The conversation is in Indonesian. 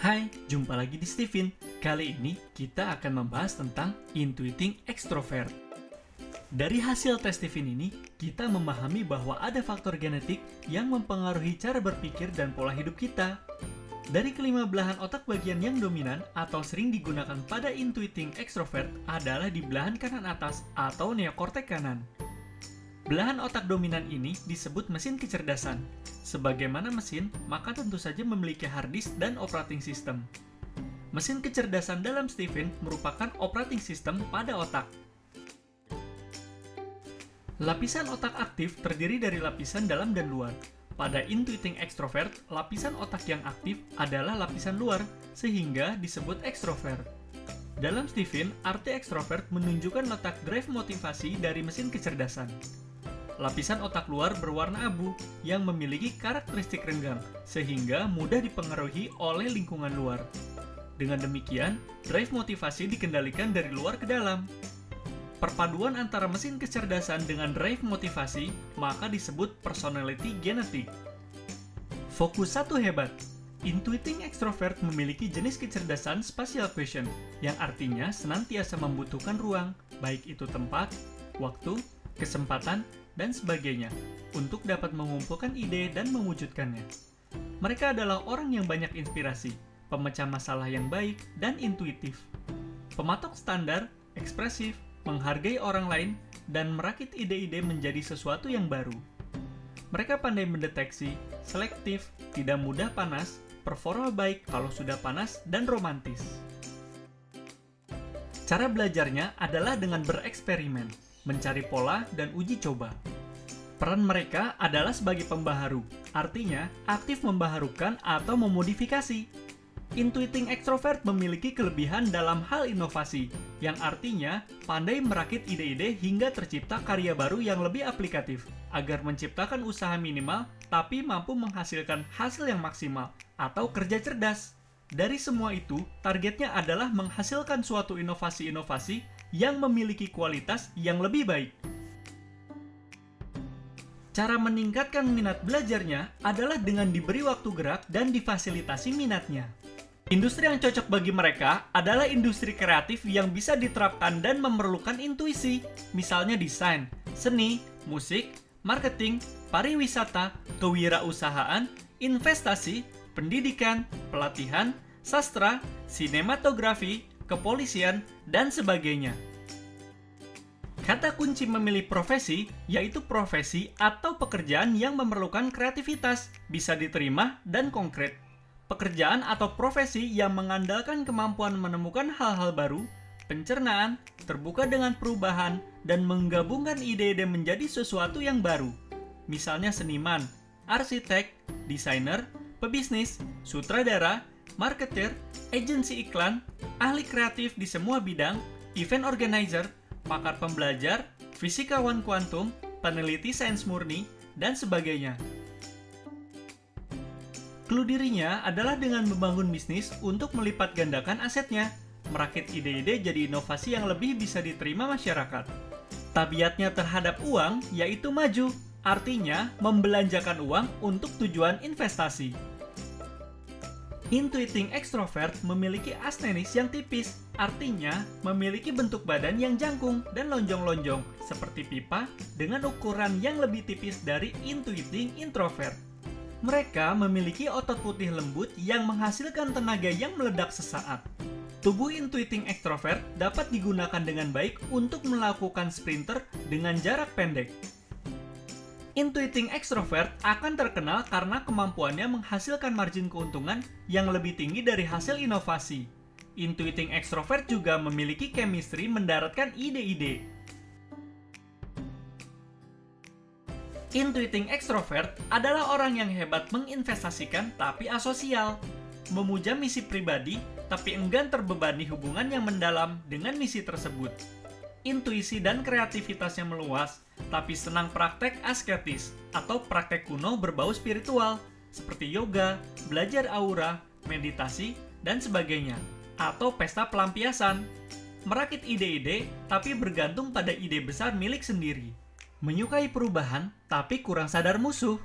Hai, jumpa lagi di Steven. Kali ini kita akan membahas tentang intuiting extrovert. Dari hasil tes Steven ini, kita memahami bahwa ada faktor genetik yang mempengaruhi cara berpikir dan pola hidup kita. Dari kelima belahan otak bagian yang dominan atau sering digunakan pada intuiting extrovert adalah di belahan kanan atas atau neokortek kanan. Belahan otak dominan ini disebut mesin kecerdasan. Sebagaimana mesin, maka tentu saja memiliki hard disk dan operating system. Mesin kecerdasan dalam Steven merupakan operating system pada otak. Lapisan otak aktif terdiri dari lapisan dalam dan luar. Pada intuiting extrovert, lapisan otak yang aktif adalah lapisan luar, sehingga disebut extrovert. Dalam Steven, arti extrovert menunjukkan letak drive motivasi dari mesin kecerdasan. Lapisan otak luar berwarna abu yang memiliki karakteristik renggang, sehingga mudah dipengaruhi oleh lingkungan luar. Dengan demikian, drive motivasi dikendalikan dari luar ke dalam. Perpaduan antara mesin kecerdasan dengan drive motivasi maka disebut personality genetik. Fokus satu hebat. Intuiting extrovert memiliki jenis kecerdasan spatial quotient, yang artinya senantiasa membutuhkan ruang, baik itu tempat, waktu, kesempatan, dan sebagainya, untuk dapat mengumpulkan ide dan mewujudkannya. Mereka adalah orang yang banyak inspirasi, pemecah masalah yang baik, dan intuitif. Pematok standar, ekspresif, menghargai orang lain, dan merakit ide-ide menjadi sesuatu yang baru. Mereka pandai mendeteksi, selektif, tidak mudah panas, performa baik kalau sudah panas, dan romantis. Cara belajarnya adalah dengan bereksperimen, mencari pola, dan uji coba. Peran mereka adalah sebagai pembaharu, artinya aktif membaharukan atau memodifikasi. Intuiting extrovert memiliki kelebihan dalam hal inovasi, yang artinya pandai merakit ide-ide hingga tercipta karya baru yang lebih aplikatif, agar menciptakan usaha minimal tapi mampu menghasilkan hasil yang maksimal, atau kerja cerdas. Dari semua itu, targetnya adalah menghasilkan suatu inovasi-inovasi yang memiliki kualitas yang lebih baik. Cara meningkatkan minat belajarnya adalah dengan diberi waktu gerak dan difasilitasi minatnya. Industri yang cocok bagi mereka adalah industri kreatif yang bisa diterapkan dan memerlukan intuisi, misalnya desain, seni, musik, marketing, pariwisata, kewirausahaan, investasi, pendidikan, pelatihan, sastra, sinematografi, kepolisian, dan sebagainya. Kata kunci memilih profesi yaitu profesi atau pekerjaan yang memerlukan kreativitas, bisa diterima dan konkret. Pekerjaan atau profesi yang mengandalkan kemampuan menemukan hal-hal baru, pencernaan, terbuka dengan perubahan, dan menggabungkan ide-ide menjadi sesuatu yang baru. Misalnya seniman, arsitek, desainer, pebisnis, sutradara, marketer, agensi iklan, ahli kreatif di semua bidang, event organizer, pakar pembelajar, fisikawan kuantum, peneliti sains murni, dan sebagainya. Clue dirinya adalah dengan membangun bisnis untuk melipat gandakan asetnya, merakit ide-ide jadi inovasi yang lebih bisa diterima masyarakat. Tabiatnya terhadap uang yaitu maju, artinya membelanjakan uang untuk tujuan investasi. Intuiting extrovert memiliki asnenis yang tipis, artinya memiliki bentuk badan yang jangkung dan lonjong-lonjong, seperti pipa dengan ukuran yang lebih tipis dari intuiting introvert. Mereka memiliki otot putih lembut yang menghasilkan tenaga yang meledak sesaat. Tubuh intuiting extrovert dapat digunakan dengan baik untuk melakukan sprinter dengan jarak pendek. Intuiting extrovert akan terkenal karena kemampuannya menghasilkan margin keuntungan yang lebih tinggi dari hasil inovasi. Intuiting extrovert juga memiliki chemistry mendaratkan ide-ide. Intuiting extrovert adalah orang yang hebat menginvestasikan tapi asosial, memuja misi pribadi tapi enggan terbebani hubungan yang mendalam dengan misi tersebut. Intuisi dan kreativitasnya meluas, tapi senang praktek asketis atau praktek kuno berbau spiritual, seperti yoga, belajar aura, meditasi, dan sebagainya, atau pesta pelampiasan. Merakit ide-ide, tapi bergantung pada ide besar milik sendiri. Menyukai perubahan, tapi kurang sadar musuh.